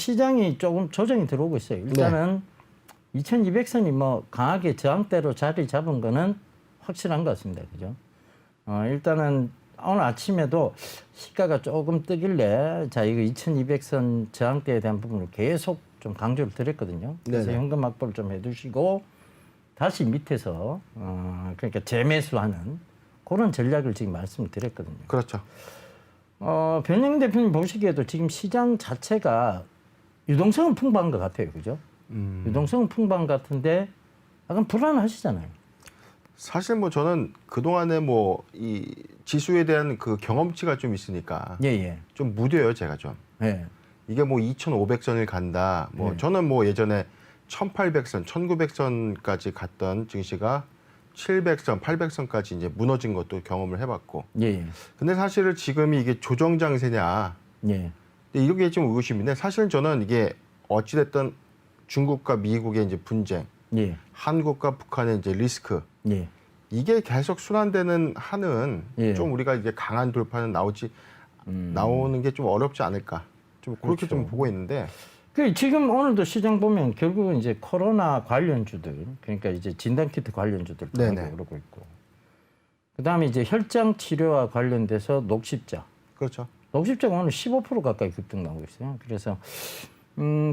시장이 조금 조정이 들어오고 있어요. 일단은 2200선이 뭐 강하게 저항대로 자리 잡은 거는 확실한 것 같습니다. 그죠? 일단은 오늘 아침에도 시가가 조금 뜨길래 자 이거 2200선 저항대에 대한 부분을 계속 좀 강조를 드렸거든요. 그래서 네네. 현금 확보를 좀 해두시고 다시 밑에서 그러니까 재매수하는 그런 전략을 지금 말씀을 드렸거든요. 그렇죠. 변영 대표님 보시기에도 지금 시장 자체가 유동성은 풍부한 것 같아요. 그죠? 유동성은 풍부한 것 같은데 약간 불안하시잖아요. 사실 뭐 저는 그동안에 뭐 이 지수에 대한 그 경험치가 좀 있으니까 예. 좀 무뎌요, 제가 좀. 예. 이게 뭐 2,500선을 간다. 뭐 저는 뭐 예전에 1,800선, 1,900선까지 갔던 증시가 700선, 800선까지 이제 무너진 것도 경험을 해봤고. 예. 근데 사실은 지금이 이게 조정 장세냐? 예. 근데 이게 좀 의구심인데 사실은 저는 이게 어찌됐든 중국과 미국의 이제 분쟁, 예. 한국과 북한의 이제 리스크. 예. 이게 계속 순환되는 한은 예. 좀 우리가 이제 강한 돌파는 나오는 게 좀 어렵지 않을까. 좀 그렇게 그렇죠. 좀 보고 있는데. 지금 오늘도 시장 보면 결국은 이제 코로나 관련주들, 그러니까 이제 진단키트 관련주들 네네. 오르고 있고, 그다음에 이제 혈장 치료와 관련돼서 녹십자, 그렇죠. 녹십자가 오늘 15% 가까이 급등 나오고 있어요. 그래서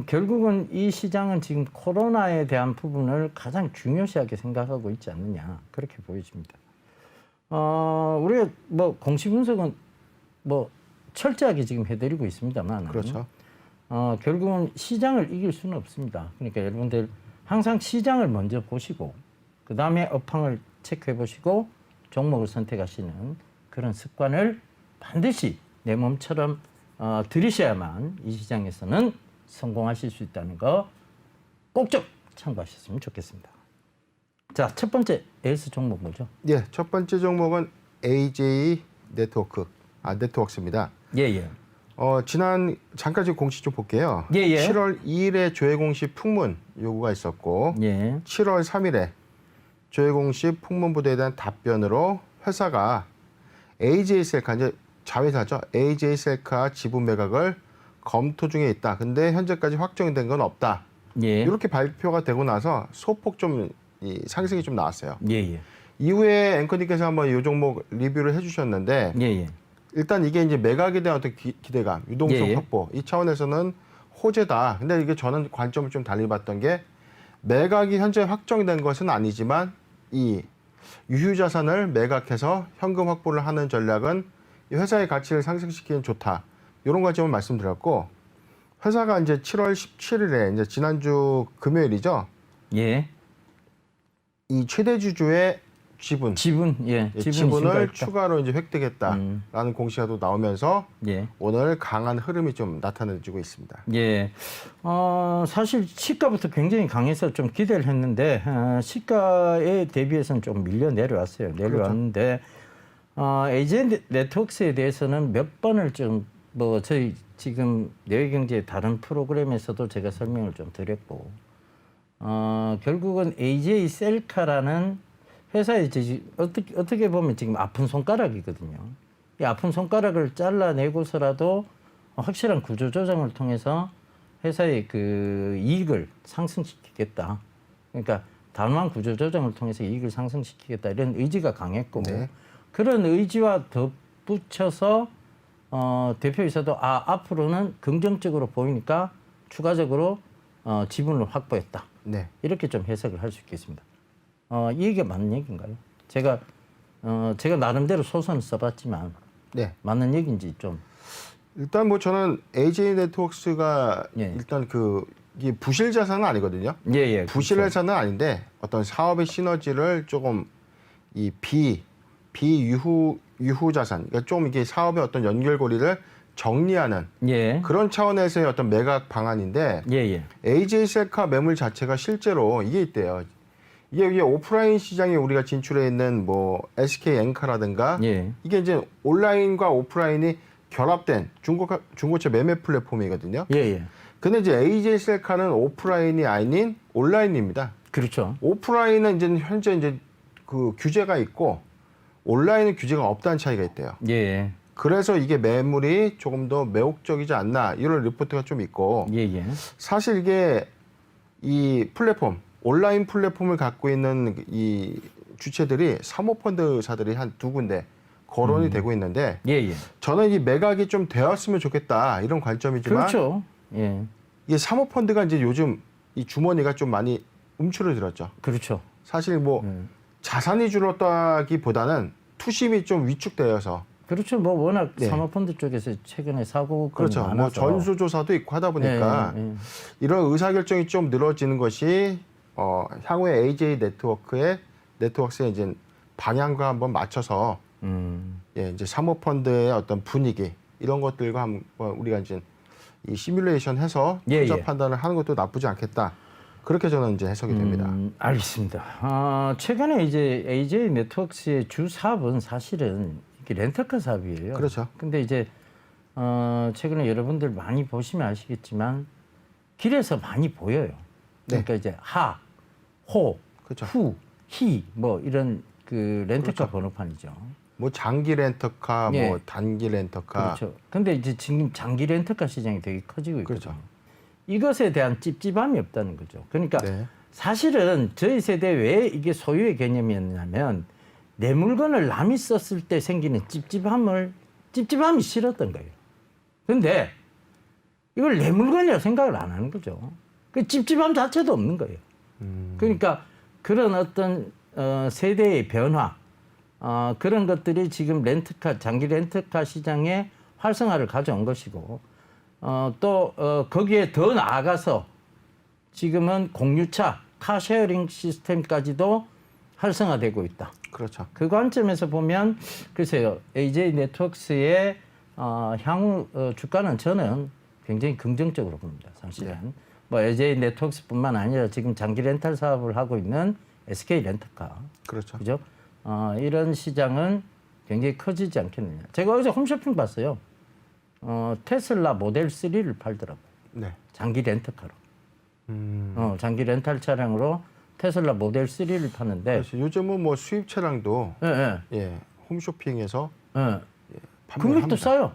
결국은 이 시장은 지금 코로나에 대한 부분을 가장 중요시하게 생각하고 있지 않느냐 그렇게 보여집니다. 우리가 뭐 공시 분석은 뭐 철저하게 지금 해드리고 있습니다만, 그렇죠. 결국은 시장을 이길 수는 없습니다. 그러니까 여러분들 항상 시장을 먼저 보시고 그 다음에 업황을 체크해 보시고 종목을 선택하시는 그런 습관을 반드시 내 몸처럼 들이셔야만 이 시장에서는 성공하실 수 있다는 거 꼭 좀 참고하셨으면 좋겠습니다. 자, 첫 번째 에이스 종목 뭐죠? 예, 첫 번째 종목은 AJ 네트워크스입니다. 예. 지난 잠깐 지금 공시 좀 볼게요. 예. 7월 2일에 조회 공시 풍문 요구가 있었고, 예. 7월 3일에 조회 공시 풍문 보도에 대한 답변으로 회사가 AJ셀카 이제 자회사죠. AJ셀카 지분 매각을 검토 중에 있다. 근데 현재까지 확정된 건 없다. 예. 이렇게 발표가 되고 나서 소폭 좀 상승이 좀 나왔어요. 예. 이후에 앵커님께서 한번 이 종목 리뷰를 해주셨는데 예. 일단 이게 이제 매각에 대한 어떤 기대감, 유동성 예. 확보 이 차원에서는 호재다. 근데 이게 저는 관점을 좀 달리 봤던 게 매각이 현재 확정된 것은 아니지만 이 유휴 자산을 매각해서 현금 확보를 하는 전략은 이 회사의 가치를 상승시키는 좋다. 이런 관점을 말씀드렸고 회사가 이제 7월 17일에 이제 지난주 금요일이죠. 예. 이 최대 주주의 지분을 지분을 추가로 이제 획득했다라는 공시가 또 나오면서 예. 오늘 강한 흐름이 좀 나타내주고 있습니다. 예. 사실 시가부터 굉장히 강해서 좀 기대를 했는데 시가에 대비해서는 좀 밀려 내려왔어요. 내려왔는데 AJ 네트워크스에 대해서는 몇 번을 좀 뭐 저희 지금 내외경제 다른 프로그램에서도 제가 설명을 좀 드렸고 결국은 AJ 셀카라는 회사의 어떻게 보면 지금 아픈 손가락이거든요. 이 아픈 손가락을 잘라내고서라도 확실한 구조 조정을 통해서 회사의 그 이익을 상승시키겠다. 그러니까 단호한 구조 조정을 통해서 이익을 상승시키겠다 이런 의지가 강했고 그런 의지와 덧붙여서 대표이사도 앞으로는 긍정적으로 보이니까 추가적으로 지분을 확보했다. 네. 이렇게 좀 해석을 할 수 있겠습니다. 이 얘기가 맞는 얘기인가요? 제가 나름대로 소설을 써봤지만 네. 맞는 얘기인지 좀. 일단 뭐 저는 AJ 네트워크스가 일단 이게 부실 자산은 아니거든요. 예. 부실 그렇죠. 회사는 아닌데 어떤 사업의 시너지를 조금 이 비유후 자산, 그러니까 좀 이게 사업의 어떤 연결고리를 정리하는 그런 차원에서의 어떤 매각 방안인데 AJ셀카 매물 자체가 실제로 이게 있대요. 이게 오프라인 시장에 우리가 진출해 있는 뭐 SK 엔카라든가 이게 이제 온라인과 오프라인이 결합된 중고차 매매 플랫폼이거든요. 근데 이제 AJ셀카는 오프라인이 아닌 온라인입니다. 그렇죠. 오프라인은 이제 현재 이제 그 규제가 있고 온라인은 규제가 없다는 차이가 있대요. 그래서 이게 매물이 조금 더 매혹적이지 않나 이런 리포트가 좀 있고 사실 이게 이 플랫폼 온라인 플랫폼을 갖고 있는 이 주체들이 사모펀드사들이 한 2군데 거론이 되고 있는데 저는 이 매각이 좀 되었으면 좋겠다 이런 관점이지만 그렇죠. 이게 사모펀드가 이제 요즘 이 주머니가 좀 많이 움츠러들었죠. 그렇죠. 사실 뭐 자산이 줄었다기보다는 투심이 좀 위축되어서 그렇죠. 뭐 워낙 사모펀드 쪽에서 최근에 사고가 그렇죠. 많아서 뭐 전수조사도 있고 하다 보니까 이런 의사결정이 좀 늘어지는 것이 향후에 AJ 네트워크스의 이제 방향과 한번 맞춰서 이제 사모펀드의 어떤 분위기 이런 것들과 한번 우리가 이제 이 시뮬레이션 해서 투자 판단을 하는 것도 나쁘지 않겠다. 그렇게 저는 이제 해석이 됩니다. 알겠습니다. 최근에 이제 AJ 네트워크스의 주 사업은 사실은 이게 렌터카 사업이에요. 그렇죠. 근데 이제 최근에 여러분들 많이 보시면 아시겠지만 길에서 많이 보여요. 그러니까 이제 하, 호, 그렇죠. 후, 히 뭐 이런 그 렌터카 번호판이죠. 뭐 장기 렌터카, 뭐 단기 렌터카. 그렇죠. 근데 이제 지금 장기 렌터카 시장이 되게 커지고 있거든요. 그렇죠. 이것에 대한 찝찝함이 없다는 거죠. 그러니까 사실은 저희 세대 왜 이게 소유의 개념이었냐면 내 물건을 남이 썼을 때 생기는 찝찝함이 싫었던 거예요. 근데 이걸 내 물건이라고 생각을 안 하는 거죠. 그 찝찝함 자체도 없는 거예요. 그러니까 그런 어떤 세대의 변화 그런 것들이 지금 장기 렌트카 시장의 활성화를 가져온 것이고 또 거기에 더 나아가서 지금은 공유차, 카쉐어링 시스템까지도 활성화되고 있다. 그렇죠. 그 관점에서 보면 글쎄요, AJ 네트워크스의 향후 주가는 저는 굉장히 긍정적으로 봅니다. 사실은 뭐 AJ 네트워크스뿐만 아니라 지금 장기 렌탈 사업을 하고 있는 SK 렌터카, 그렇죠. 그죠? 이런 시장은 굉장히 커지지 않겠느냐. 제가 어제 홈쇼핑 봤어요. 테슬라 모델 3를 팔더라고요. 장기 렌터카로. 장기 렌탈 차량으로 테슬라 모델 3를 파는데. 그렇죠. 요즘은 뭐 수입 차량도 홈쇼핑에서 금액도 싸요.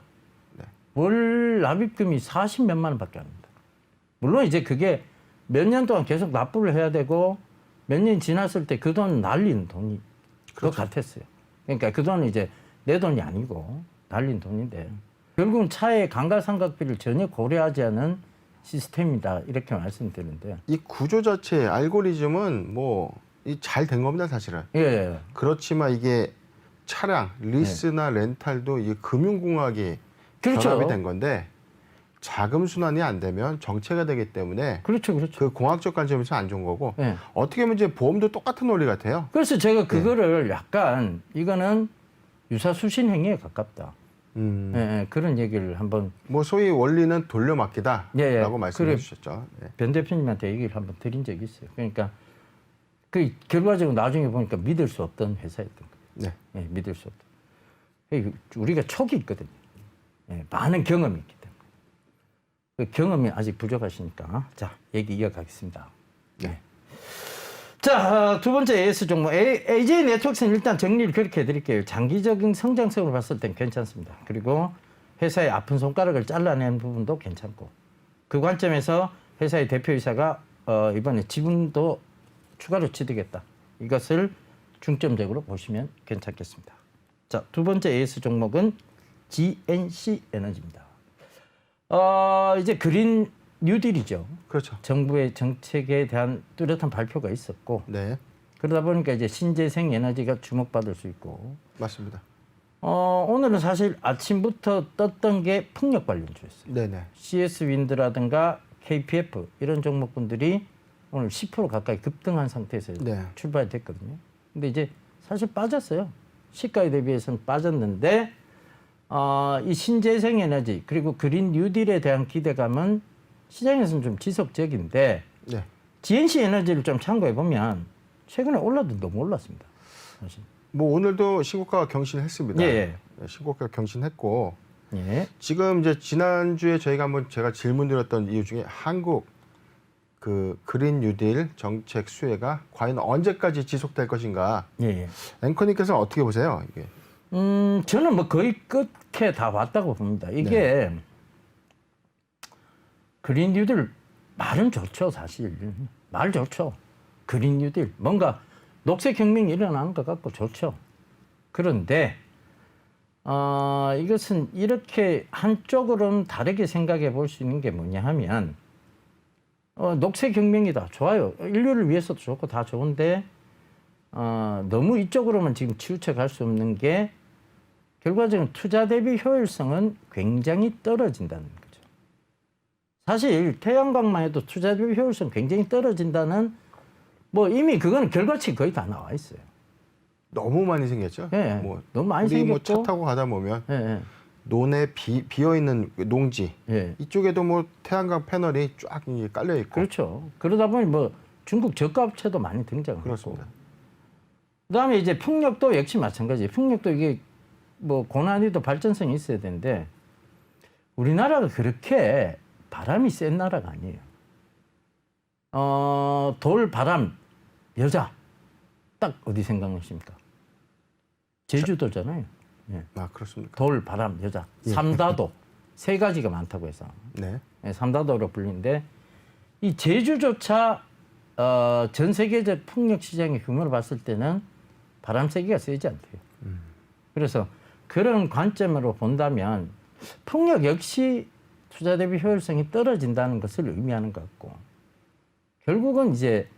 월 납입금이 40몇만 원밖에 안 합니다. 물론 이제 그게 몇 년 동안 계속 납부를 해야 되고 몇 년 지났을 때 그 돈 날리는 돈이 그 같았어요. 그러니까 그 돈은 이제 내 돈이 아니고 날린 돈인데 결국은 차의 감가상각비를 전혀 고려하지 않은 시스템이다 이렇게 말씀드리는데 이 구조 자체 알고리즘은 뭐 잘 된 겁니다 사실은. 그렇지만 이게 차량 리스나 렌탈도 이 금융공학이 결합이 된 건데 자금 순환이 안 되면 정체가 되기 때문에 그 공학적 관점에서 안 좋은 거고 어떻게 보면 이제 보험도 똑같은 원리 같아요. 그래서 제가 그거를 약간 이거는 유사수신 행위에 가깝다. 그런 얘기를 한번 뭐 소위 원리는 돌려막기다라고 말씀해 주셨죠. 변 대표님한테 얘기를 한번 드린 적이 있어요. 그러니까 그 결과적으로 나중에 보니까 믿을 수 없던 회사였던 거예요. 믿을 수 없던. 우리가 촉이 있거든요. 많은 경험이 있기 때문에. 그 경험이 아직 부족하시니까 자 얘기 이어가겠습니다. 자, 두 번째 AS 종목 AJ 네트워크스는 일단 정리를 그렇게 해드릴게요. 장기적인 성장성으로 봤을 땐 괜찮습니다. 그리고 회사의 아픈 손가락을 잘라낸 부분도 괜찮고 그 관점에서 회사의 대표이사가 이번에 지분도 추가로 취득했다. 이것을 중점적으로 보시면 괜찮겠습니다. 자, 두 번째 AS 종목은 GNC 에너지입니다. 이제 그린 뉴딜이죠. 그렇죠. 정부의 정책에 대한 뚜렷한 발표가 있었고 그러다 보니까 이제 신재생 에너지가 주목받을 수 있고 맞습니다. 오늘은 사실 아침부터 떴던 게 풍력 관련주였어요. CS 윈드라든가 KPF 이런 종목군들이 오늘 10% 가까이 급등한 상태에서 출발이 됐거든요. 근데 이제 사실 빠졌어요. 시가에 대비해서는 빠졌는데 이 신재생 에너지 그리고 그린 뉴딜에 대한 기대감은 시장에서는 좀 지속적인데 GNC 에너지를 좀 참고해 보면 최근에 올라도 너무 올랐습니다. 사실. 뭐 오늘도 신고가 경신했습니다. 신고가 경신했고 지금 이제 지난주에 제가 질문드렸던 이유 중에 한국 그 그린 뉴딜 정책 수혜가 과연 언제까지 지속될 것인가? 앵커님께서는 어떻게 보세요? 이게? 저는 뭐 거의 끝에 다 왔다고 봅니다. 이게 그린 뉴딜 말은 좋죠, 사실. 말 좋죠. 그린 뉴딜. 뭔가 녹색 혁명이 일어나는 것 같고 좋죠. 그런데 이것은 이렇게 한쪽으로는 다르게 생각해 볼 수 있는 게 뭐냐 하면 녹색 혁명이다. 좋아요. 인류를 위해서도 좋고 다 좋은데 너무 이쪽으로만 지금 치우쳐 갈 수 없는 게 결과적으로 투자 대비 효율성은 굉장히 떨어진다는 거죠. 사실 태양광만 해도 투자 대비 효율성 굉장히 떨어진다는 뭐 이미 그거는 결과치 거의 다 나와 있어요. 너무 많이 생겼죠. 네, 뭐 너무 많이 우리 생겼고. 뭐 차 타고 가다 보면 네. 논에 비어 있는 농지 이쪽에도 뭐 태양광 패널이 쫙 깔려 있고. 그렇죠. 그러다 보니 뭐 중국 저가 업체도 많이 등장하고. 그렇습니다. 그다음에 이제 풍력도 역시 마찬가지. 풍력도 이게 뭐 고난이도 발전성이 있어야 되는데 우리나라가 그렇게 바람이 센 나라가 아니에요. 돌, 바람, 여자 딱 어디 생각나십니까? 제주도잖아요. 예. 아 그렇습니까? 돌, 바람, 여자 삼다도 세 가지가 많다고 해서 삼다도로 불리는데 이 제주조차 전 세계적 풍력 시장의 규모를 봤을 때는 바람 세기가 세지 않대요. 그래서 그런 관점으로 본다면 풍력 역시 투자 대비 효율성이 떨어진다는 것을 의미하는 것 같고 결국은 이제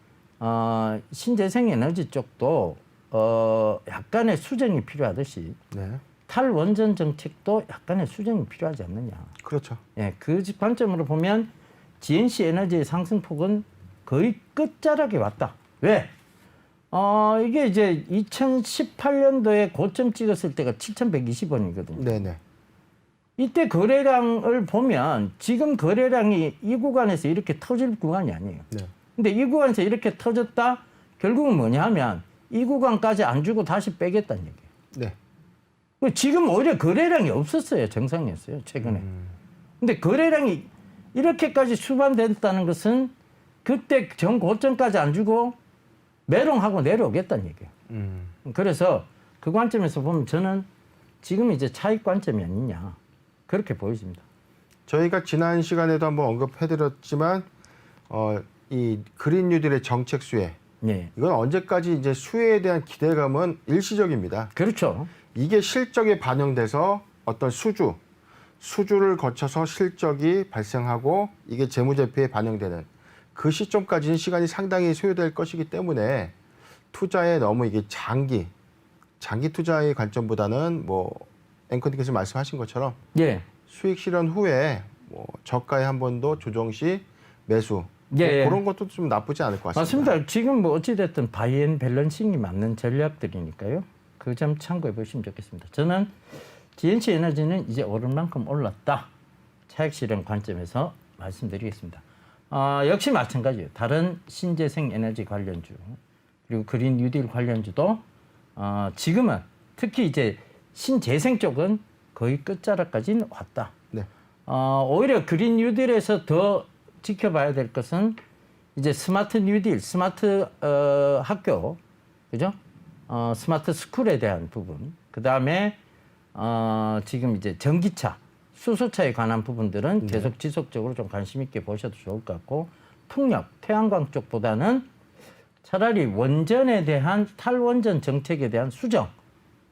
신재생 에너지 쪽도 약간의 수정이 필요하듯이 탈원전 정책도 약간의 수정이 필요하지 않느냐. 그렇죠. 예, 그 관점으로 보면 GNC 에너지의 상승폭은 거의 끝자락에 왔다. 왜? 이게 이제 2018년도에 고점 찍었을 때가 7,120원이거든요. 네네. 이때 거래량을 보면 지금 거래량이 이 구간에서 이렇게 터질 구간이 아니에요. 근데 이 구간에서 이렇게 터졌다? 결국은 뭐냐 하면 이 구간까지 안 주고 다시 빼겠다는 얘기예요. 지금 오히려 거래량이 없었어요. 정상이었어요. 최근에. 근데 거래량이 이렇게까지 수반됐다는 것은 그때 정고점까지 안 주고 매롱하고 내려오겠다는 얘기예요. 그래서 그 관점에서 보면 저는 지금 이제 차익 관점이 아니냐. 그렇게 보여집니다. 저희가 지난 시간에도 한번 언급해드렸지만 이 그린 뉴딜의 정책 수혜 이건 언제까지 이제 수혜에 대한 기대감은 일시적입니다. 그렇죠. 이게 실적에 반영돼서 어떤 수주를 거쳐서 실적이 발생하고 이게 재무제표에 반영되는 그 시점까지는 시간이 상당히 소요될 것이기 때문에 투자에 너무 이게 장기 투자의 관점보다는 뭐 앵커님께서 말씀하신 것처럼 수익 실현 후에 뭐 저가에 한 번 더 조정 시 매수 그런 것도 좀 나쁘지 않을 것 같습니다. 맞습니다. 지금 뭐 어찌됐든 바이앤밸런싱이 맞는 전략들이니까요. 그 점 참고해 보시면 좋겠습니다. 저는 GNC 에너지는 이제 오를 만큼 올랐다. 차익 실현 관점에서 말씀드리겠습니다. 역시 마찬가지예요. 다른 신재생 에너지 관련주 그리고 그린 뉴딜 관련주도 지금은 특히 이제 신재생 쪽은 거의 끝자락까지는 왔다. 오히려 그린 뉴딜에서 더 지켜봐야 될 것은 이제 스마트 뉴딜, 스마트 학교, 그죠? 스마트 스쿨에 대한 부분. 그 다음에 지금 이제 전기차, 수소차에 관한 부분들은 계속 지속적으로 좀 관심 있게 보셔도 좋을 것 같고 풍력, 태양광 쪽보다는 차라리 원전에 대한 탈원전 정책에 대한 수정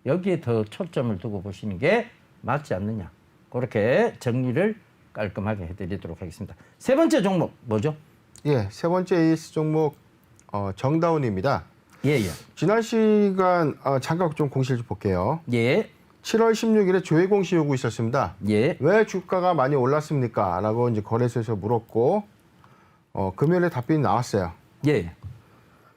여기에 더 초점을 두고 보시는 게 맞지 않느냐. 그렇게 정리를 깔끔하게 해드리도록 하겠습니다. 세 번째 종목 뭐죠? 세 번째 AS 종목 정다운입니다. 지난 시간 잠깐 좀 공시를 좀 볼게요. 7월 16일에 조회 공시 요구 있었습니다. 왜 주가가 많이 올랐습니까? 라고 이제 거래소에서 물었고 금요일에 답변이 나왔어요.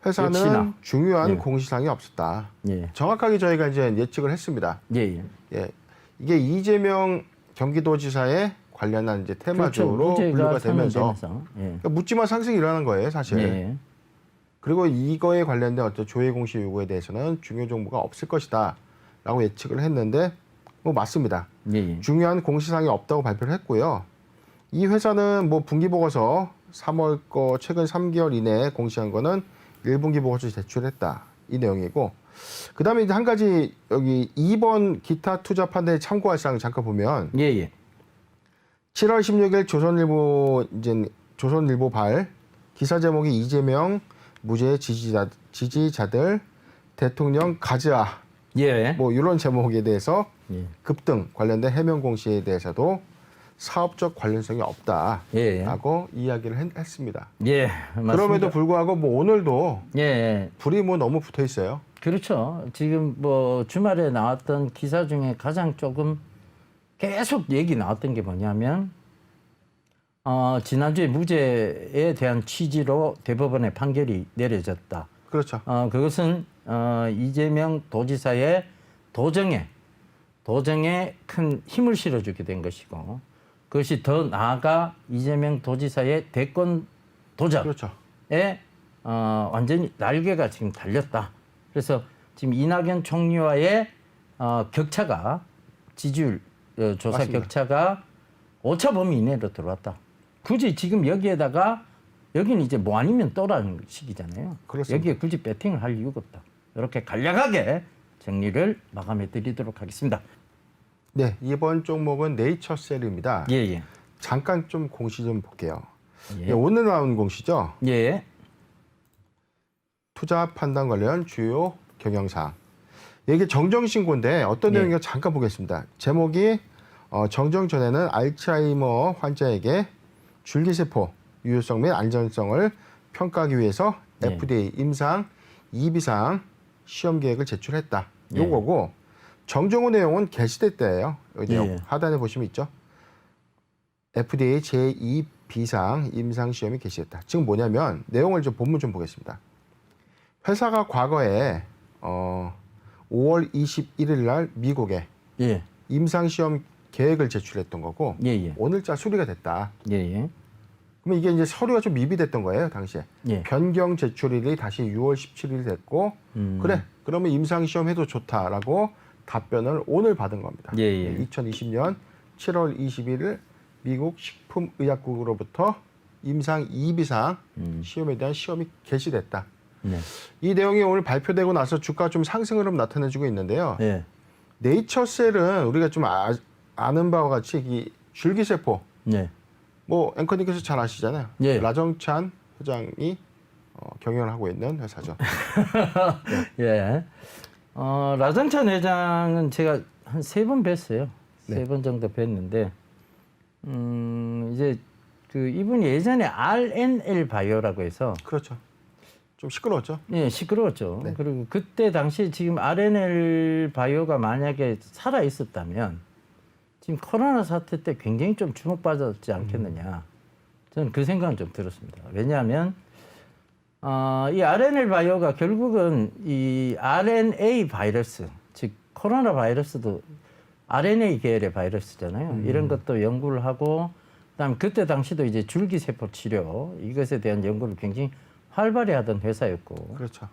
회사는 역시나. 중요한 공시사항이 없었다. 정확하게 저희가 이제 예측을 했습니다. 이게 이재명 경기도지사에 관련한 이제 테마주로 분류가 되면서 그러니까 묻지마 상승이 일어난 거예요, 사실. 그리고 이거에 관련된 어떤 조회 공시 요구에 대해서는 중요 정보가 없을 것이다라고 예측을 했는데 뭐 맞습니다. 중요한 공시사항이 없다고 발표를 했고요. 이 회사는 뭐 분기 보고서 3월 거 최근 3개월 이내에 공시한 거는 1분기 보고서 제출했다. 이 내용이고, 그다음에 이제 한 가지 여기 2번 기타 투자 판단에 참고할 사항 잠깐 보면, 예. 7월 16일 조선일보 발 기사 제목이 이재명 무죄 지지자들 대통령 가즈아, 예. 뭐 이런 제목에 대해서 급등 관련된 해명 공시에 대해서도 사업적 관련성이 없다라고 이야기를 했습니다. 예, 맞습니다. 그럼에도 불구하고 뭐 오늘도 불이 뭐 너무 붙어 있어요. 그렇죠. 지금 뭐 주말에 나왔던 기사 중에 가장 조금 계속 얘기 나왔던 게 뭐냐면 지난주에 무죄에 대한 취지로 대법원의 판결이 내려졌다. 그렇죠. 그것은 이재명 도지사의 도정에 큰 힘을 실어주게 된 것이고, 그것이 더 나아가 이재명 도지사의 대권 도전에 그렇죠. 완전히 날개가 지금 달렸다. 그래서 지금 이낙연 총리와의 격차가 지지율 조사 맞습니다. 격차가 오차 범위 이내로 들어왔다. 굳이 지금 여기에다가 여기는 이제 뭐 아니면 또라는 식이잖아요. 그렇습니다. 여기에 굳이 배팅을 할 이유가 없다. 이렇게 간략하게 정리를 마감해 드리도록 하겠습니다. 네, 이번 종목은 네이처셀입니다. 예. 잠깐 좀 공시 좀 볼게요. 예. 오늘 나온 공시죠. 예. 투자 판단 관련 주요 경영사항. 이게 정정 신고인데 어떤 내용인가 잠깐 보겠습니다. 제목이 정정 전에는 알츠하이머 환자에게 줄기세포 유효성 및 안전성을 평가하기 위해서 FDA 임상 2비상 시험 계획을 제출했다. 요거고 정정 후 내용은 개시됐대요. 하단에 보시면 있죠. FDA 제2비상 임상 시험이 개시됐다. 지금 뭐냐면 내용을 좀 본문 좀 보겠습니다. 회사가 과거에 5월 21일 날 미국에 임상 시험 계획을 제출했던 거고 오늘자 수리가 됐다. 그러면 이게 이제 서류가 좀 미비됐던 거예요, 당시에. 변경 제출일이 다시 6월 17일 됐고 그래, 그러면 임상 시험 해도 좋다라고 답변을 오늘 받은 겁니다. 2020년 7월 21일 미국 식품의약국으로부터 임상 2비상 시험에 대한 시험이 개시됐다. 이 내용이 오늘 발표되고 나서 주가가 좀 상승 흐름 나타내주고 있는데요. 네이처셀은 우리가 좀 아는 바와 같이 이 줄기세포, 뭐 앵커님께서 잘 아시잖아요. 라정찬 회장이 경영을 하고 있는 회사죠. 라정찬 회장은 제가 한 3번 뵀어요. 3번 정도 뵀는데, 이제 이분이 예전에 RNL 바이오라고 해서. 그렇죠. 좀 시끄러웠죠? 시끄러웠죠. 그리고 그때 당시 지금 RNL 바이오가 만약에 살아 있었다면 지금 코로나 사태 때 굉장히 좀 주목받았지 않겠느냐. 저는 그 생각은 좀 들었습니다. 왜냐하면 이 RNL 바이오가 결국은 이 RNA 바이러스, 즉 코로나 바이러스도 RNA 계열의 바이러스잖아요. 이런 것도 연구를 하고, 그다음에 그때 당시도 이제 줄기세포 치료 이것에 대한 연구를 굉장히 활발히 하던 회사였고. 그렇죠.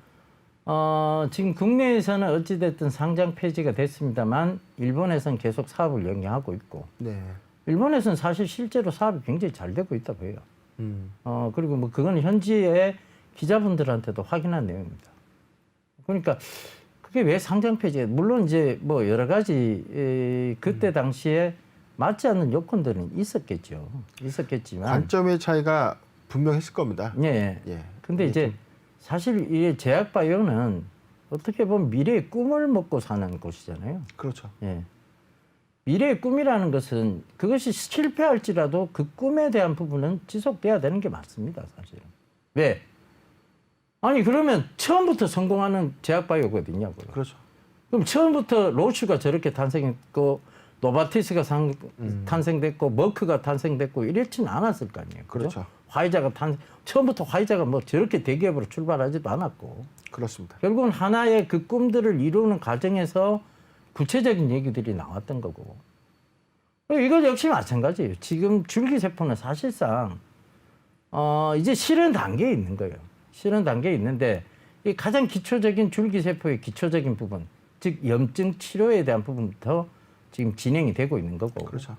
지금 국내에서는 어찌됐든 상장 폐지가 됐습니다만 일본에서는 계속 사업을 영위하고 있고. 일본에서는 사실 실제로 사업이 굉장히 잘 되고 있다고 해요. 그리고 뭐 그건 현지의 기자분들한테도 확인한 내용입니다. 그러니까 그게 왜 상장 폐지에, 물론 이제 뭐 여러 가지 그때 당시에 맞지 않는 요건들은 있었겠지만 관점의 차이가 분명했을 겁니다. 근데 이제 사실 이 제약바이오는 어떻게 보면 미래의 꿈을 먹고 사는 곳이잖아요. 그렇죠. 미래의 꿈이라는 것은 그것이 실패할지라도 그 꿈에 대한 부분은 지속돼야 되는 게 맞습니다, 사실은. 왜? 아니 그러면 처음부터 성공하는 제약바이오가 어디 있냐고요. 그렇죠. 그럼 처음부터 로슈가 저렇게 탄생했고 노바티스가 탄생됐고 머크가 탄생됐고 이랬지는 않았을 거 아니에요. 그렇죠. 화이자가 처음부터 화이자가 뭐 저렇게 대기업으로 출발하지도 않았고. 그렇습니다. 결국은 하나의 그 꿈들을 이루는 과정에서 구체적인 얘기들이 나왔던 거고. 이거 역시 마찬가지예요. 지금 줄기세포는 사실상 이제 실현 단계에 있는 거예요. 실현 단계에 있는데 이 가장 기초적인 줄기세포의 기초적인 부분, 즉 염증 치료에 대한 부분부터 지금 진행이 되고 있는 거고. 그렇죠.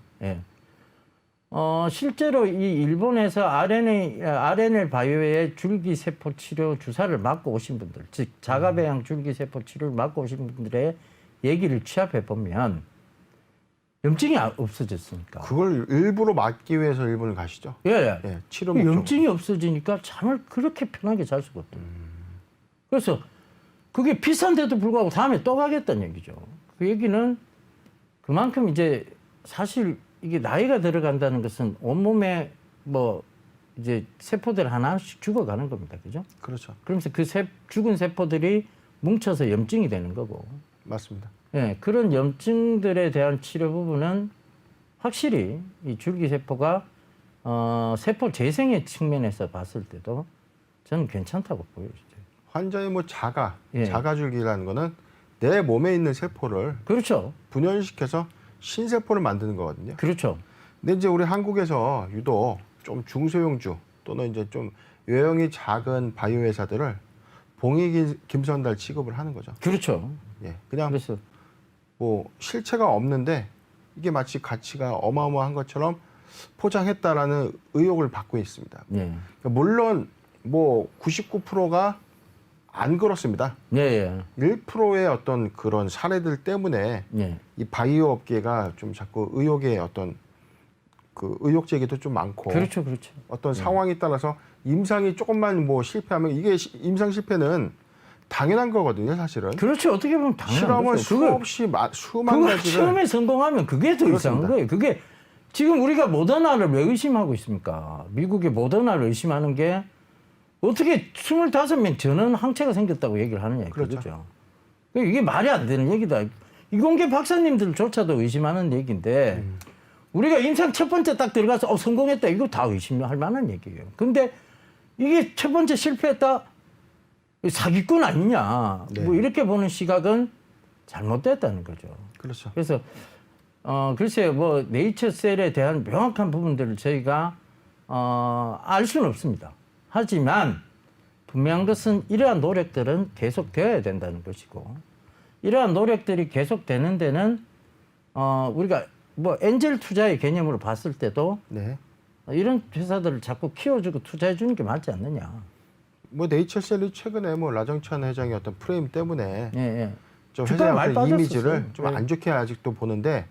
실제로 이 일본에서 RNL 바이오의 줄기세포 치료 주사를 맞고 오신 분들, 즉 자가배양 줄기세포 치료를 맞고 오신 분들의 얘기를 취합해 보면 염증이 없어졌으니까. 그걸 일부러 막기 위해서 일본을 가시죠? 예. 예, 치료 목적으로. 염증이 없어지니까 잠을 그렇게 편하게 잘 수가 없대요. 그래서 그게 비싼데도 불구하고 다음에 또 가겠다는 얘기죠. 그 얘기는 그만큼 이제 사실 이게 나이가 들어간다는 것은 온몸에 뭐 이제 세포들 하나씩 죽어가는 겁니다. 그죠? 그렇죠. 그러면서 그 죽은 세포들이 뭉쳐서 염증이 되는 거고. 맞습니다. 예, 그런 염증들에 대한 치료 부분은 확실히 이 줄기세포가 세포 재생의 측면에서 봤을 때도 저는 괜찮다고 보여져요. 환자의 뭐 예. 자가줄기라는 거는 내 몸에 있는 세포를 그렇죠. 분열시켜서 신세포를 만드는 거거든요. 그렇죠. 근데 이제 우리 한국에서 유독 좀 중소형주 또는 이제 좀 외형이 작은 바이오 회사들을 봉이 김선달 취급을 하는 거죠. 그렇죠. 예, 그냥 그래서 뭐 실체가 없는데 이게 마치 가치가 어마어마한 것처럼 포장했다라는 의혹을 받고 있습니다. 예. 그러니까 물론 뭐 99%가 안 그렇습니다. 예. 1%의 어떤 그런 사례들 때문에 예. 이 바이오 업계가 좀 자꾸 의혹의 어떤 그 의혹 제기도 좀 많고 그렇죠. 어떤 상황에 따라서 임상이 조금만 뭐 실패하면 이게 임상 실패는 당연한 거거든요, 사실은. 그렇죠. 어떻게 보면 당연한 실험은 거죠. 수없이 수만 그거 가지를 시험에 성공하면 그게 더 이상한 거예요. 그게 지금 우리가 모더나를 왜 의심하고 있습니까? 미국의 모더나를 의심하는 게 어떻게 25명 전원 항체가 생겼다고 얘기를 하느냐. 그렇죠. 이게 말이 안 되는 얘기다. 이공계 박사님들조차도 의심하는 얘기인데 우리가 임상 첫 번째 딱 들어가서 성공했다. 이거 다 의심할 만한 얘기예요. 근데 이게 첫 번째 실패했다. 사기꾼 아니냐. 네. 뭐 이렇게 보는 시각은 잘못됐다는 거죠. 그렇죠. 그래서 글쎄요, 뭐 네이처셀에 대한 명확한 부분들을 저희가 알 수는 없습니다. 하지만 분명한 것은 이러한 노력들은 계속되어야 된다는 것이고, 이러한 노력들이 계속되는 데는 우리가 뭐 엔젤 투자의 개념으로 봤을 때도 네. 이런 회사들을 자꾸 키워주고 투자해 주는 게 맞지 않느냐. 뭐 네이처셀이 최근에 뭐 라정찬 회장의 어떤 프레임 때문에 예. 좀 주가가 많이 회사의 어떤 이미지를 빠졌었어요. 좀 안 좋게 아직도 보는데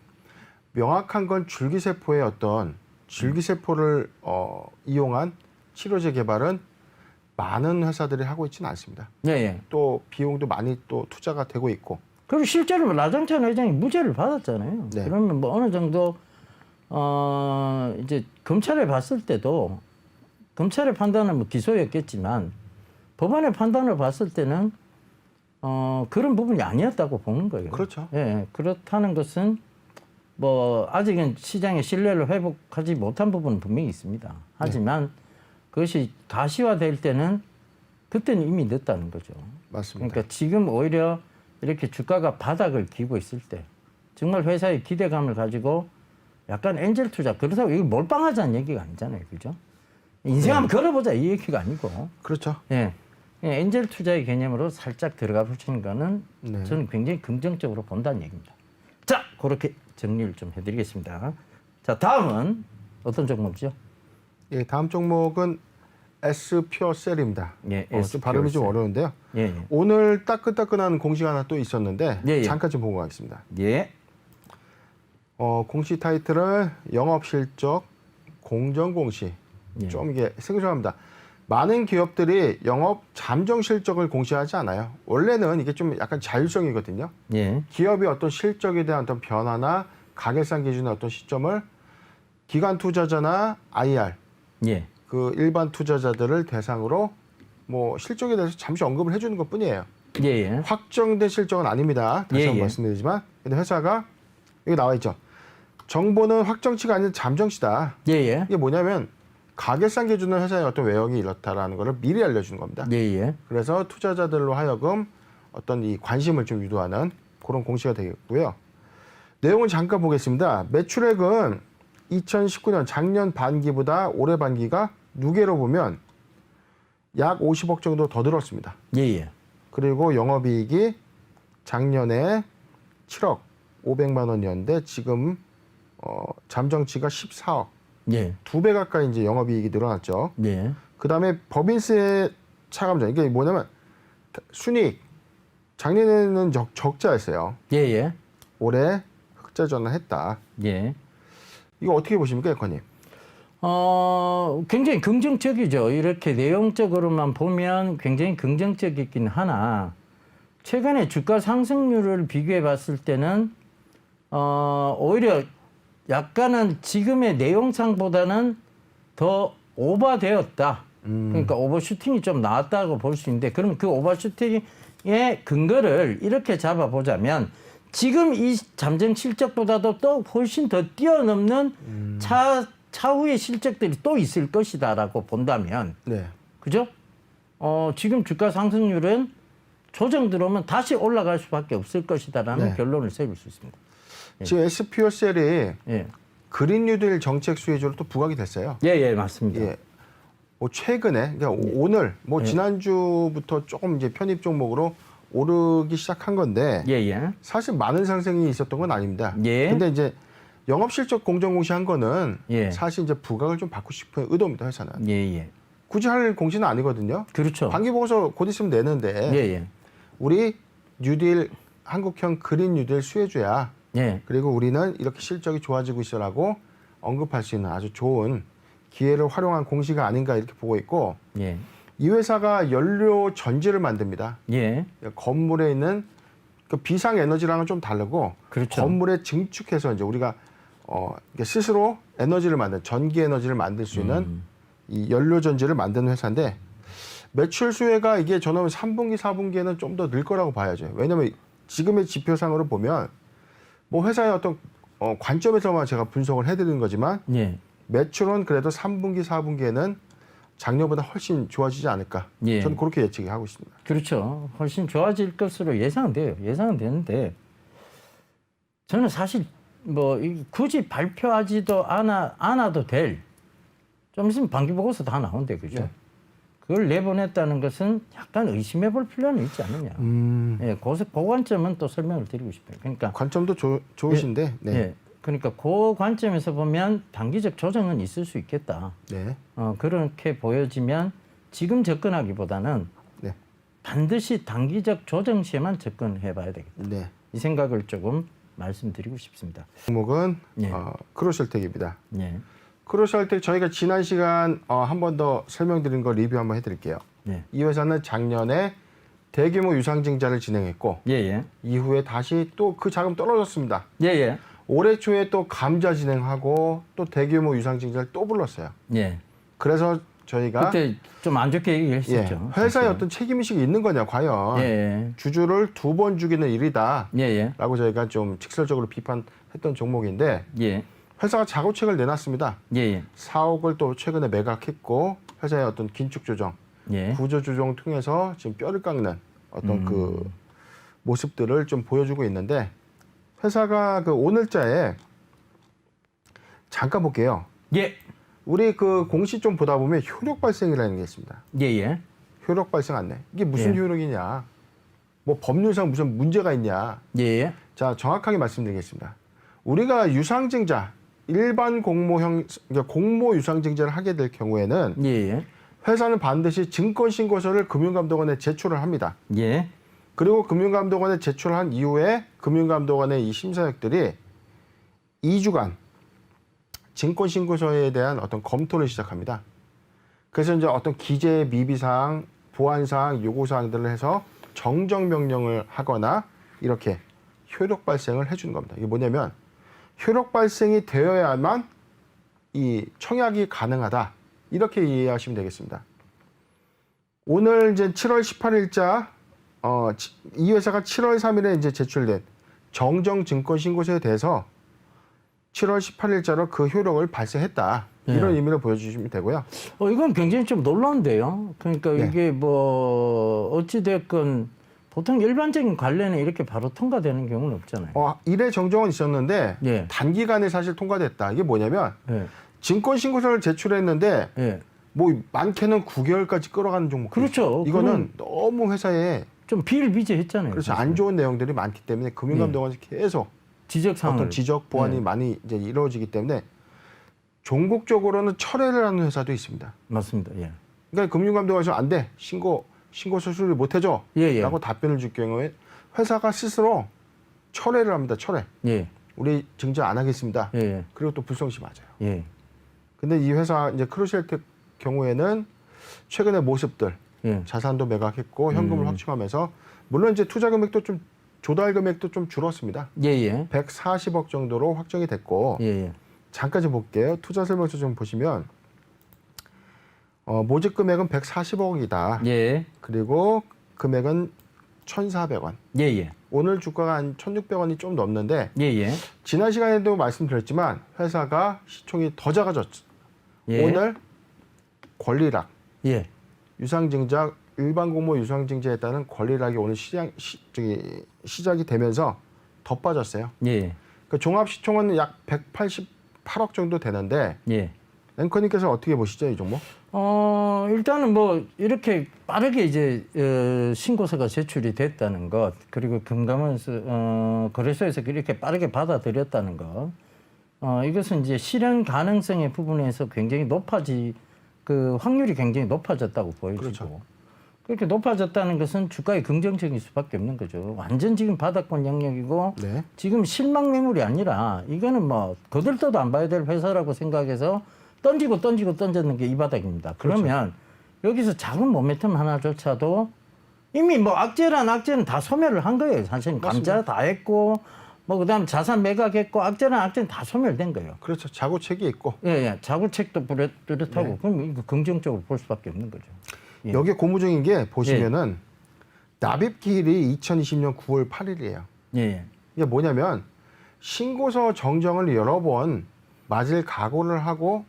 명확한 건 줄기세포의 어떤 줄기세포를 이용한 치료제 개발은 많은 회사들이 하고 있지는 않습니다. 예. 또 비용도 많이 또 투자가 되고 있고. 그리고 실제로 라정찬 회장이 무죄를 받았잖아요. 네. 그러면 뭐 어느 정도 이제 검찰에 봤을 때도 검찰의 판단은 뭐 기소였겠지만 법원의 판단을 봤을 때는 그런 부분이 아니었다고 보는 거예요. 그렇죠. 예, 그렇다는 것은 뭐 아직은 시장의 신뢰를 회복하지 못한 부분은 분명히 있습니다. 하지만 그것이 가시화될 때는 그때는 이미 늦다는 거죠. 맞습니다. 그러니까 지금 오히려 이렇게 주가가 바닥을 기고 있을 때 정말 회사의 기대감을 가지고 약간 엔젤 투자, 그렇다고 이거 몰빵하자는 얘기가 아니잖아요. 그죠? 인생 한번 걸어보자 이 얘기가 아니고. 그렇죠. 예. 엔젤 투자의 개념으로 살짝 들어가 보시는 거는 네. 저는 굉장히 긍정적으로 본다는 얘기입니다. 자, 그렇게 정리를 좀 해드리겠습니다. 자, 다음은 어떤 종목이죠? 예, 다음 종목은 S퓨어셀입니다. 예, 좀 발음이 좀 어려운데요. 예. 오늘 따끈따끈한 공시가 하나 또 있었는데 예. 잠깐 좀 보고 가겠습니다. 예. 공시 타이틀은 영업실적 공정공시. 예. 좀 이게 생소합니다. 많은 기업들이 영업 잠정 실적을 공시하지 않아요. 원래는 이게 좀 약간 자율성이거든요. 예. 기업이 어떤 실적에 대한 어떤 변화나 가계상 기준의 어떤 시점을 기관 투자자나 IR, 예. 그 일반 투자자들을 대상으로 뭐 실적에 대해서 잠시 언급을 해주는 것 뿐이에요. 예. 확정된 실적은 아닙니다. 다시 한번 말씀드리지만. 근데 회사가 여기 나와 있죠. 정보는 확정치가 아닌 잠정치다. 예. 이게 뭐냐면 가계상 기준은 회사의 어떤 외형이 이렇다라는 것을 미리 알려주는 겁니다. 예. 그래서 투자자들로 하여금 어떤 이 관심을 좀 유도하는 그런 공시가 되겠고요. 내용을 잠깐 보겠습니다. 매출액은 2019년 작년 반기보다 올해 반기가 누계로 보면 약 50억 정도 더 늘었습니다. 예. 그리고 영업이익이 작년에 7억 500만 원이었는데 지금 잠정치가 14억 예. 2배 가까이 이제 영업이익이 늘어났죠. 예. 그다음에 법인세 차감전 이게 뭐냐면 순이익 작년에는 적자였어요. 예예. 올해 흑자 전환했다. 예. 이거 어떻게 보십니까, 예컨님? 굉장히 긍정적이죠. 이렇게 내용적으로만 보면 굉장히 긍정적이긴 하나 최근에 주가 상승률을 비교해 봤을 때는 오히려 약간은 지금의 내용상보다는 더 오버되었다. 그러니까 오버슈팅이 좀 나왔다고 볼 수 있는데 그럼 그 오버슈팅의 근거를 이렇게 잡아보자면 지금 이 잠정 실적보다도 또 훨씬 더 뛰어넘는 차후의 실적들이 또 있을 것이다라고 본다면, 네. 그죠? 지금 주가 상승률은 조정 들어오면 다시 올라갈 수밖에 없을 것이다라는 네. 결론을 세울 수 있습니다. 지금 SPO셀이 예. 그린 뉴딜 정책 수혜주로 또 부각이 됐어요. 예, 맞습니다. 예. 뭐 최근에 그러니까 오늘 뭐 지난주부터 조금 이제 편입 종목으로 오르기 시작한 건데 예. 사실 많은 상승이 있었던 건 아닙니다. 예. 근데 이제 영업실적 공정공시한 거는 예. 사실 이제 부각을 좀 받고 싶은 의도입니다, 회사는. 예. 굳이 할 공시는 아니거든요. 그렇죠. 반기보고서 곧 있으면 내는데 예. 우리 뉴딜 한국형 그린 뉴딜 수혜주야. 예. 그리고 우리는 이렇게 실적이 좋아지고 있어라고 언급할 수 있는 아주 좋은 기회를 활용한 공시가 아닌가 이렇게 보고 있고 예. 이 회사가 연료 전지를 만듭니다. 예. 건물에 있는 그 비상 에너지랑은 좀 다르고 그렇죠. 건물에 증축해서 이제 우리가 이게 스스로 에너지를 만든 전기 에너지를 만들 수 있는 이 연료 전지를 만드는 회사인데 매출 수혜가 이게 저는 3분기, 4분기에는 좀 더 늘 거라고 봐야죠. 왜냐하면 지금의 지표상으로 보면 뭐 회사의 어떤 관점에서만 제가 분석을 해드리는 거지만 예. 매출은 그래도 3분기, 4분기에는 작년보다 훨씬 좋아지지 않을까. 예. 저는 그렇게 예측을 하고 있습니다. 그렇죠. 훨씬 좋아질 것으로 예상은 돼요. 예상은 되는데 저는 사실 뭐 굳이 발표하지도 않아도 될 좀 있으면 반기보고서 다 나온대, 그죠? 네. 그걸 내보냈다는 것은 약간 의심해 볼 필요는 있지 않느냐. 예, 그 관점은 또 설명을 드리고 싶어요. 그러니까 관점도 좋으신데. 예, 네. 예, 그러니까 그 관점에서 보면 단기적 조정은 있을 수 있겠다. 네. 그렇게 보여지면 지금 접근하기보다는 네. 반드시 단기적 조정 시에만 접근해봐야 되겠다. 네. 이 생각을 조금 말씀드리고 싶습니다. 종목은 예. 크로셜텍입니다. 예, 크로셜텍 저희가 지난 시간 한 번 더 설명드린 거 리뷰 한번 해드릴게요. 예, 이 회사는 작년에 대규모 유상증자를 진행했고 예, 이후에 다시 또 그 자금 떨어졌습니다. 예, 올해 초에 또 감자 진행하고 또 대규모 유상증자를 또 불렀어요. 예. 그래서 저희가 그때 좀 안 좋게 얘기했었죠. 회사에 사실은. 어떤 책임의식이 있는 거냐 과연 예, 주주를 2번 죽이는 일이다 예, 라고 저희가 좀 직설적으로 비판했던 종목인데 예, 회사가 자구책을 내놨습니다. 예, 4억을 또 최근에 매각했고 회사의 어떤 긴축 조정, 예, 구조 조정 통해서 지금 뼈를 깎는 어떤 그 모습들을 좀 보여주고 있는데 회사가 그 오늘자에 잠깐 볼게요. 예, 우리 그 공시 좀 보다 보면 효력 발생이라는 게 있습니다. 예, 효력 발생 안내. 이게 무슨 예. 효력이냐? 뭐 법률상 무슨 문제가 있냐? 예, 자, 정확하게 말씀드리겠습니다. 우리가 유상증자, 일반 그러니까 공모 유상증자를 하게 될 경우에는 예, 회사는 반드시 증권신고서를 금융감독원에 제출을 합니다. 예, 그리고 금융감독원에 제출한 이후에 금융감독원의 이 심사역들이 2주간 증권신고서에 대한 어떤 검토를 시작합니다. 그래서 이제 어떤 기재 미비사항, 보완사항, 요구사항들을 해서 정정명령을 하거나 이렇게 효력 발생을 해주는 겁니다. 이게 뭐냐면 효력 발생이 되어야만 이 청약이 가능하다. 이렇게 이해하시면 되겠습니다. 오늘 이제 7월 18일자 이 회사가 7월 3일에 이제 제출된 정정 증권 신고서에 대해서 7월 18일자로 그 효력을 발생했다. 이런 네. 의미를 보여주시면 되고요. 이건 굉장히 좀 놀라운데요. 그러니까 네. 이게 뭐 어찌됐건 보통 일반적인 관련에 이렇게 바로 통과되는 경우는 없잖아요. 이래 정정은 있었는데 예. 단기간에 사실 통과됐다. 이게 뭐냐면 예. 증권 신고서를 제출했는데 예. 뭐 많게는 9개월까지 끌어가는 종목. 그렇죠. 이거는 너무 회사에 좀 비일비재했잖아요. 그렇죠. 사실. 안 좋은 내용들이 많기 때문에 금융감독원에서 계속 지적 사항을 어떤 지적 보완이 많이 이제 이루어지기 때문에 종국적으로는 철회를 하는 회사도 있습니다. 맞습니다. 예. 그러니까 금융감독원에서 안 돼. 신고 수수료 못 해줘. 예. 라고 답변을 줄 경우에 회사가 스스로 철회를 합니다. 철회. 예. 우리 증자 안 하겠습니다. 예. 그리고 또 불성시 맞아요. 예. 근데 이 회사 이제 크루셀텍 경우에는 최근의 모습들 예. 자산도 매각했고 현금을 확충하면서 물론 이제 투자 금액도 좀 조달 금액도 좀 줄었습니다. 예. 140억 정도로 확정이 됐고 예. 잠깐 좀 볼게요. 투자 설명서 좀 보시면 모집 금액은 140억이다. 예. 그리고 금액은 1,400원. 예. 오늘 주가가 한 1,600원이 좀 넘는데 예. 지난 시간에도 말씀드렸지만 회사가 시총이 더 작아졌죠. 예. 오늘 권리락, 예. 유상증자 일반 공모 유상증자에 따른 권리락이 오늘 시작이 되면서 더 빠졌어요. 예. 그러니까 종합 시총은 약 188억 정도 되는데 예. 앵커님께서 어떻게 보시죠, 이 종목? 일단은 뭐 이렇게 빠르게 이제 신고서가 제출이 됐다는 것, 그리고 금감원 거래소에서 이렇게 빠르게 받아들였다는 것, 이것은 이제 실현 가능성의 부분에서 굉장히 그 확률이 굉장히 높아졌다고 보여지고, 그렇죠. 그렇게 높아졌다는 것은 주가에 긍정적일 수밖에 없는 거죠. 완전 지금 바닥권 영역이고, 네. 지금 실망 매물이 아니라 이거는 뭐 거들떠도 안 봐야 될 회사라고 생각해서 던졌는 게 이 바닥입니다. 그러면 여기서 작은 모멘텀 하나조차도 이미 뭐 악재는 다 소멸을 한 거예요. 사실 감자 다 했고, 뭐 그다음 자산 매각했고, 악재는 다 소멸된 거예요. 그렇죠. 자구책이 있고. 예. 자구책도 뚜렷하고, 네. 그럼 이거 긍정적으로 볼 수밖에 없는 거죠. 예. 여기에 고무적인 게 보시면은 납입 기일이 2020년 9월 8일이에요. 예. 이게 뭐냐면 신고서 정정을 여러 번 맞을 각오를 하고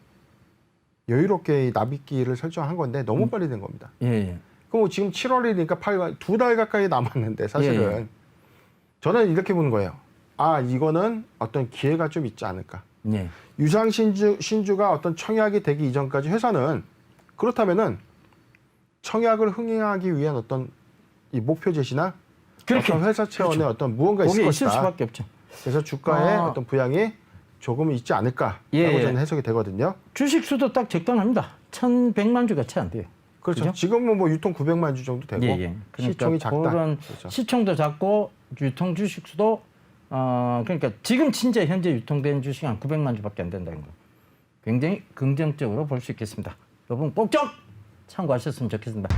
여유롭게 이 납입 기일을 설정한 건데 너무 빨리 된 겁니다. 예. 그럼 지금 7월이니까 8월 2달 가까이 남았는데 사실은 예. 저는 이렇게 보는 거예요. 아, 이거는 어떤 기회가 좀 있지 않을까. 예. 유상 신주가 어떤 청약이 되기 이전까지 회사는 그렇다면은 청약을 흥행하기 위한 어떤 이 목표 제시나 어떤 회사 차원의 어떤 무언가 있을 거기에 것이다. 있을 수밖에 없죠. 그래서 주가에 어떤 부양이 조금 있지 않을까라고 저는 해석이 되거든요. 주식 수도 딱 적당합니다. 1,100만 주가 채 안 돼요. 그렇죠. 그죠? 지금은 뭐 유통 900만 주 정도 되고 그러니까 시총이 작다. 그런 그렇죠. 시총도 작고 유통 주식 수도 그러니까 지금 진짜 현재 유통된 주식이 한 900만 주밖에 안 된다는 거. 굉장히 긍정적으로 볼 수 있겠습니다. 여러분 꼭 좀 참고하셨으면 좋겠습니다.